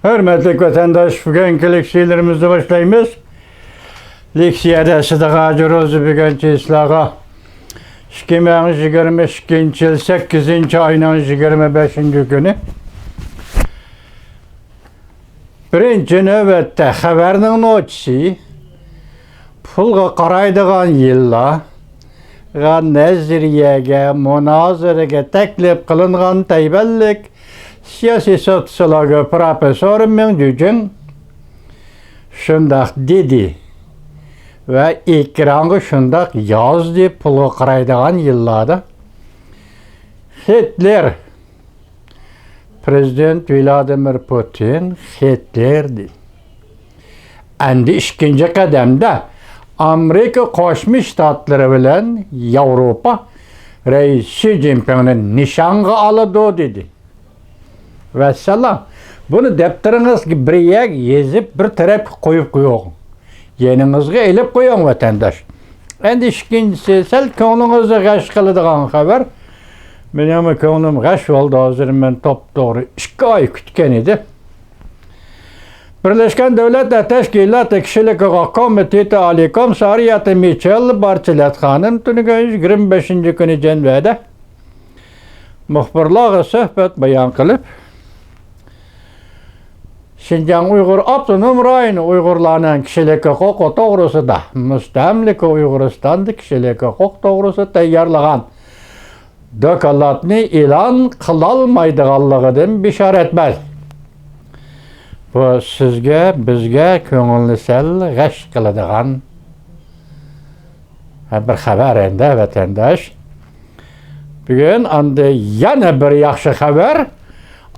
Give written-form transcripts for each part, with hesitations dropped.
Hürmetli vatandaş, bugünkü leksiyalarımızı başlayımız. Leksiyada Sıdıka Cürozu bugünkü islaha 2022 yıl 8. ayının 25. günü. Birinci növbette xabarning notisi pulga qaraydigan yilla naziriyega, munozaraga taklif qilingan tayballik siyosiy sotsiologi professor Mingdujin shundaq dedi va ekranga shundaq yozdi. Pulga qaraydigan yillarda Hitler, Prezident Vladimir Putin Hitler dedi. Endi ikinci qadamda Amerika Qo'shma Shtatlari bilan Yevropa Reis Xi Jinpingni nishonga oladi dedi. Vesselam. Bunu daftaringizga bir yak yezib bir tarafga qo'yib qo'ying. Yeningizga elib qo'ying vatandosh. Endi ikkinchisi sal ko'nglingizni g'ash qiladigan xabar. Mening ko'nglim g'ash bo'ldi hozir. Men to'g'ri 2 oy kutgan edim. Birleşken Devletler Teşkilatı Kişilik Hukuk Komiteti Ali Komisariyatı Michel Bachelet Hanım tünügen 25. günü Cenve'de muhbirlarga söhbet bayan kılıp Şinjan Uygur Abdunum Rayını Uygurlarının kişilik hukuku doğrusunda müstemlik Uyguristan'da kişilik hukuk doğrusu tayarlagan dokumentni ilan kılalmaydıganlıgıdan bişaretmez. Bu sizge, bizge ko'ngilni sal g'ash qiladigan bir xabar endi vatandosh. Bugun endi yana bir yaxshi xabar.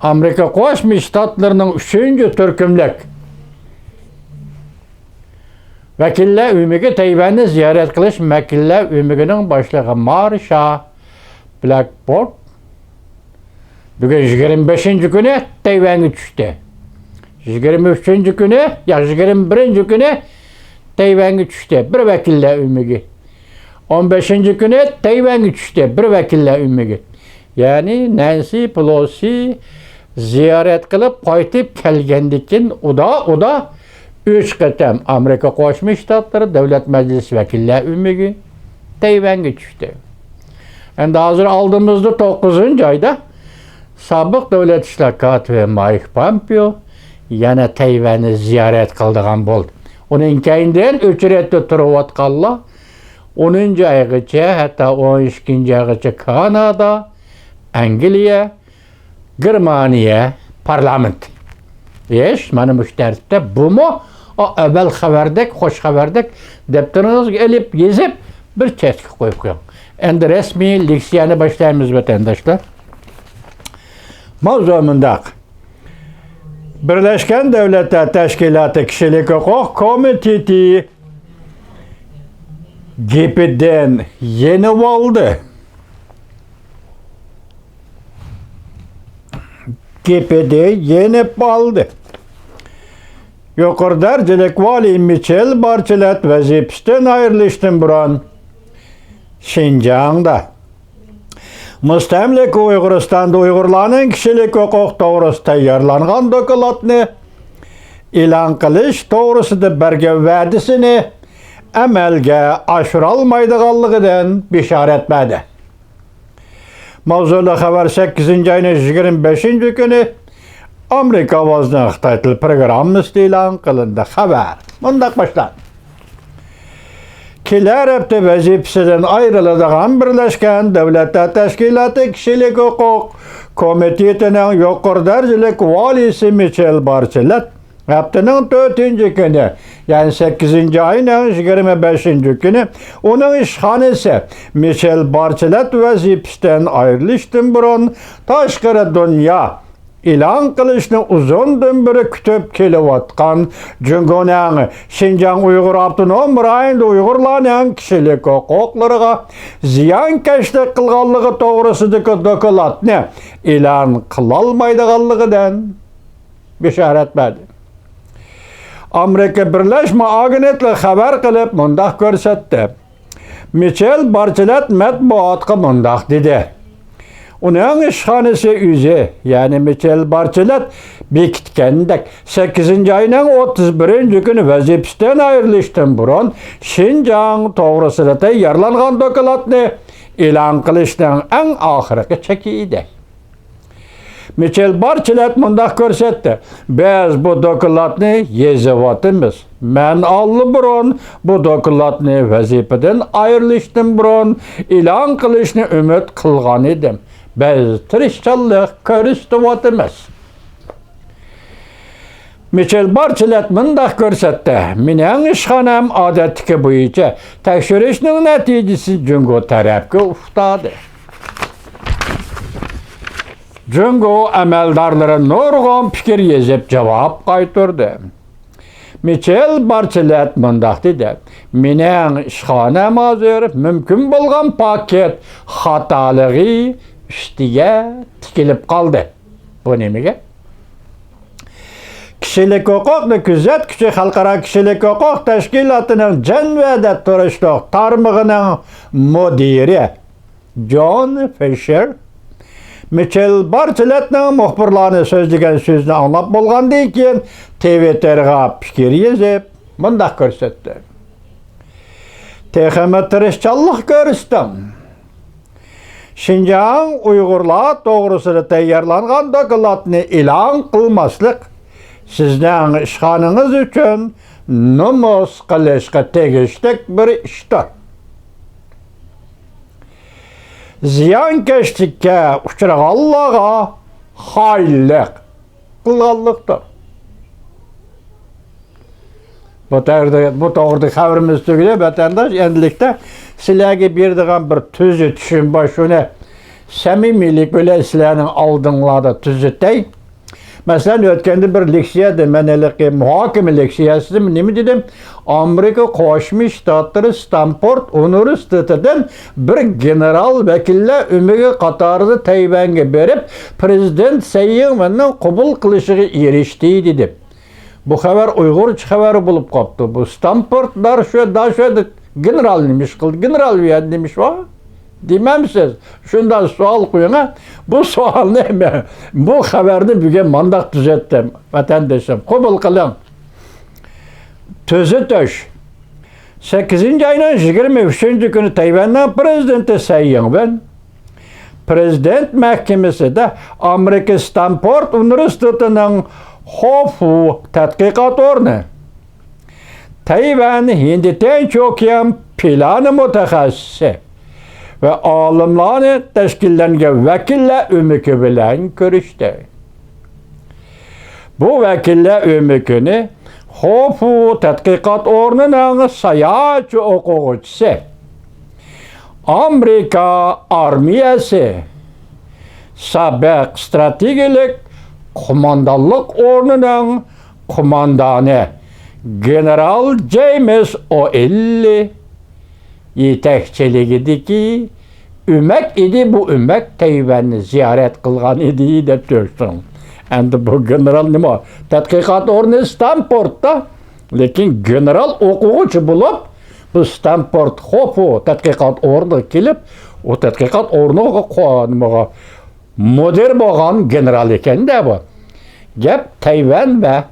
Amerika Qo'shma Shtatlarining 3-turkumlik vakillar uyiga Tayvanni ziyorat qilish vakillar uyining boshlig'i Marsha Blackburn bugun 25. kuni Tayvanga tushdi. 23. günü, ya 21. günü Tayvan'a düştü, bir vakille ümmüge. 15. günü Tayvan'a düştü, bir vakille ümmüge. Yani Nancy Pelosi ziyaret kılıp qaytib kelgendikin o da 3 qatam Amerika Qo'shma Shtatlari Davlat Majlisi vakiller ümmüge Tayvan'a düştü. Endi hozir aldığımızda 9. ayda Sobiq Davlat İşler katibi Mike Pompeo yana Tayvanni ziyorat qildigan bo'ldi. Uning keyindan 3 retda turib atqanlar 10 oygacha, hatta 12 oygacha Kanada, Angliya, Germaniya parlament. Mana bu tartibda bumi avval xabardek, xo'sh xabardek daftaringizga elib yezib bir chetga qo'yib qo'ying. Endi rasmiy leksiyani boshlaymiz vatandoshlar. Mavzu mundaq. Birleşken Devletler Teşkilatı Kişilik Hukuk Komiteti GP'den yeni oldu. GP'de yeni oldu. Yukarı derecelik Vali Michel Bachelet vazifesinden ayrılıştın buran Şinjan'da. Müstemlik Uyguristan'da Uygurlarning kişilik hukuk doğrusu tayyorlangan dokumentni e'lon qilish to'g'risida bergan va'dasini amalga oshira olmaydiganligidan bishorat berdi. Mavzuli xabar 8. ayning 25. günü Amerika ovozining Xitoy tili programmasi e'lon qilindi. Xabar mundaq boshlanadi. Kelar hafta vazifasidan ayrıladigan Birleşken Devletler Teşkilatı Kişilik Hukuk Komitetining yuqori darajalik valisi Michel Bachelet haftaning 4. günü, yani 8. ayning 25. günü uning ishxonasi Michel Bachelet vazifasidan ayrılishdan burun tashqari dunyo e'lon qilishni uzundan beri kutib kelayotgan Jungoning Şinjan Uygur Abdunum Rayonida Uygurlarning kişilik huquqlariga ziyonkashlik qilganligi to'g'risidagi dokumentni e'lon qilolmaydiganligidan bishorat berdi. Amerika Birleşme Agentliği xabar qilib mundaq ko'rsatdi. Michel Bachelet matbuotga mundaq dedi. Onun işhanesi üze, yani Michel Bachelet bekitkendek 8. ayının 31. günü vazifesinden ayrılıştan burun Şinjan toğrısıyla tayarlangan dokladını elan qilishning eng oxirgi cheki edi. Michel Bachelet mundaq ko'rsatdi. Biz bu dokladni yezyapmiz. Men burun bu dokladni vazifadan ayrılışdan burun elan qilishni umid qilgan edim. Biz tirishchanlik ko'rsatyapmiz. Michel Bachelet mundaq ko'rsatdi. Mening ishxonam odatdagi bo'yicha tekshirishning natijasi Jungo tarafga uftadi. Jungo amaldorlari nurg'on fikr yozib javob qaytardi. Michel Bachelet mundaq dedi. Mening ishxonam hozir mumkin bo'lgan paket xatoligi ustiga tikilib qoldi. Bu nimaga? Kishilik huquqni kuzatuvchi xalqaro kishilik huquq tashkilotining Jenevada turishliq tarmog'ining mudiri John Fisher Michel Bacheletning muxbirlarni so'zlagan so'zni anglab bo'lgandan keyin Twitterga fikr yozib, mundaq ko'rsatdi. Texmi tirishchanlik ko'rsatdim. Şinjan Uyg'urlar to'g'risida tayyorlangan dokladni e'lon qilmaslik sizning ishxonangiz uchun nomus qilishga tegishli bir ishdir. Ziyonkashlikka uchraganlarga xayrlik qilganlikdir. Bu to'g'rida xabarimiz tugadi, vatandosh endilikda sizlarga beradigan bir tuzit tushun bor, shuni samimiylik bilan sizlarning oldinglarda tuzitay. Masalan, o'tganda bir leksiyada manaligi muhokama leksiyasida nima dedim? Amerika Qo'shma Shtatlari Stanford universitetidan bir general vakillar umiga qatorida Tayvanga berib, prezident Sayyinovning qabul qilishiga erishdi dedim. Bu xabar Uyg'urcha xabari bo'lib qopti. Bu Stanfordlar shu general nimish qildi, general nimish va? Demamsiz. Shundan savol qo'ying. Bu savolni bu xabarni bugun mandaq tuzatdim. Vatandoshim, qabul qiling. Tuzatish. 8. ayning 23. kuni Tayvanning prezidenti Sayyinovning prezident mahkamasida Amerika Stanford universitetining Hofu tadqiqot o'rni Tayvan Hind-Tinch okean plani mutaxassisi ve olimlarni tashkillangan vakillar umiki bilan ko'rishdi. Bu vakillar umikini Hofu tadqiqot o'rnining sayohatchi o'quvchisi Amerika armiyasi sabiq strategik qo'mondonlik o'rnining qo'mondoni general James O'Elli yetakchiligidagi ümek idi. Bu ümek Tayvanni ziyorat qilgan edi deb tursin. Endi bu general nima? Tadqiqot o'rni Stanfordda, lekin general o'quvchi bo'lib, bu Stanford Hofu tadqiqot o'rniga kelib, o tadqiqot o'rniga moder bo'lgan general ekanda bu. Gap Tayvan va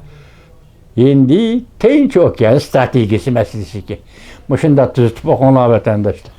Hindi Tinch okean strategiyasi masalasiga. Mushunda tuzitib o'qinglar vatandoshlar.